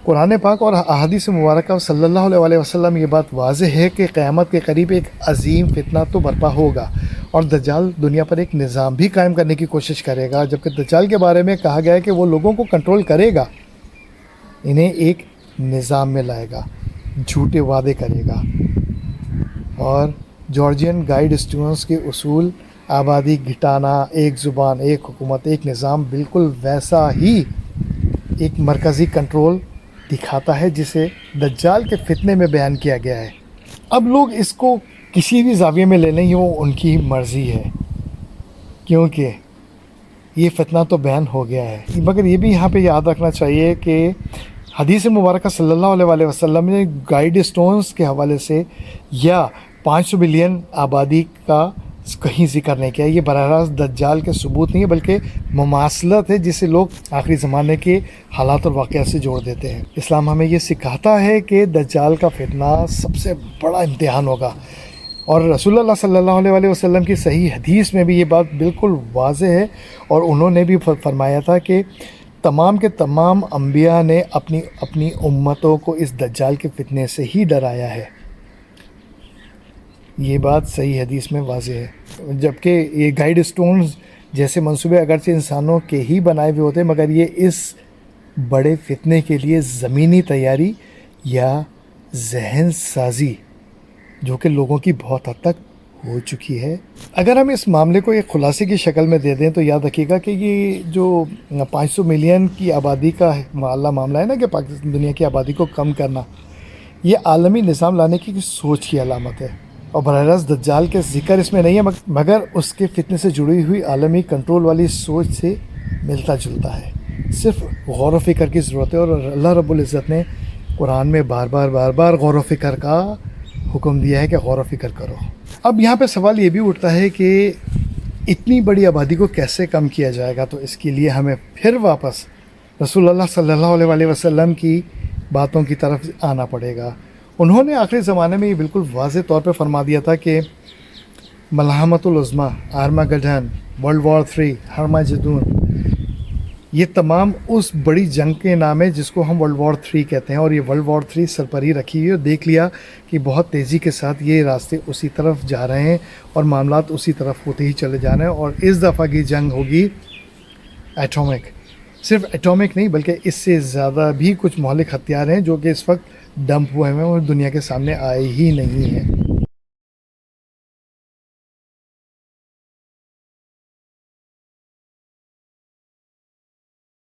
قرآن پاک اور احادیث مبارکہ صلی اللہ علیہ وسلم یہ بات واضح ہے کہ قیامت کے قریب ایک عظیم فتنہ تو برپا ہوگا اور دجال دنیا پر ایک نظام بھی قائم کرنے کی کوشش کرے گا، جبکہ دجال کے بارے میں کہا گیا ہے کہ وہ لوگوں کو کنٹرول کرے گا، انہیں ایک نظام میں لائے گا، جھوٹے وعدے کرے گا، اور جارجین گائیڈ اسٹونز کے اصول آبادی گھٹانا، ایک زبان، ایک حکومت، ایک نظام، بالکل ویسا ہی ایک مرکزی کنٹرول دکھاتا ہے جسے دجال کے فتنے میں بیان کیا گیا ہے۔ اب لوگ اس کو کسی بھی زاویے میں لے لیں، یہ وہ ان کی مرضی ہے، کیونکہ یہ فتنہ تو بیان ہو گیا ہے۔ مگر یہ بھی یہاں پہ یاد رکھنا چاہیے کہ حدیث مبارکہ صلی اللہ علیہ وسلم نے گائیڈ اسٹونز کے حوالے سے یا 500 بلین آبادی کا کہیں ذکر نہیں کیا۔ یہ براہ راست دجال کے ثبوت نہیں ہے، بلکہ مماثلت ہے جسے لوگ آخری زمانے کے حالات اور واقعات سے جوڑ دیتے ہیں۔ اسلام ہمیں یہ سکھاتا ہے کہ دجال کا فتنہ سب سے بڑا امتحان ہوگا، اور رسول اللہ صلی اللہ علیہ وسلم کی صحیح حدیث میں بھی یہ بات بالکل واضح ہے، اور انہوں نے بھی فرمایا تھا کہ تمام کے تمام انبیاء نے اپنی امتوں کو اس دجال کے فتنے سے ہی ڈرایا ہے۔ یہ بات صحیح حدیث میں واضح ہے، جبکہ یہ گائیڈ اسٹونز جیسے منصوبے اگرچہ انسانوں کے ہی بنائے ہوئے ہوتے ہیں، مگر یہ اس بڑے فتنے کے لیے زمینی تیاری یا ذہن سازی جو کہ لوگوں کی بہت حد تک ہو چکی ہے۔ اگر ہم اس معاملے کو ایک خلاصے کی شکل میں دے دیں تو یاد رکھیے گا کہ یہ جو 500 ملین کی آبادی کا معاملہ ہے نا، کہ پاکستان دنیا کی آبادی کو کم کرنا، یہ عالمی نظام لانے کی سوچ کی علامت ہے، اور براہ راست دجال کے ذکر اس میں نہیں ہے، مگر اس کے فتنے سے جڑی ہوئی عالمی کنٹرول والی سوچ سے ملتا جلتا ہے۔ صرف غور و فکر کی ضرورت ہے، اور اللہ رب العزت نے قرآن میں بار بار غور و فکر کا حکم دیا ہے کہ غور و فکر کرو۔ اب یہاں پہ سوال یہ بھی اٹھتا ہے کہ اتنی بڑی آبادی کو کیسے کم کیا جائے گا، تو اس کے لیے ہمیں پھر واپس رسول اللہ صلی اللہ علیہ وسلم کی باتوں کی طرف آنا پڑے گا۔ انہوں نے آخری زمانے میں یہ بالکل واضح طور پہ فرما دیا تھا کہ ملحمۃ العظمیٰ، آرماگڈن، ورلڈ وار 3، ہرماجدون، یہ تمام اس بڑی جنگ کے نام ہے جس کو ہم ورلڈ وار 3 کہتے ہیں، اور یہ ورلڈ وار 3 سرپری رکھی ہوئی ہے، اور دیکھ لیا کہ بہت تیزی کے ساتھ یہ راستے اسی طرف جا رہے ہیں اور معاملات اسی طرف ہوتے ہی چلے جا رہے ہیں، اور اس دفعہ کی جنگ ہوگی ایٹامک۔ صرف ایٹامک نہیں، بلکہ اس سے زیادہ بھی کچھ مہلک ہتھیار ہیں جو کہ اس وقت ڈمپ ہوئے ہیں اور دنیا کے سامنے آئے ہی نہیں ہیں۔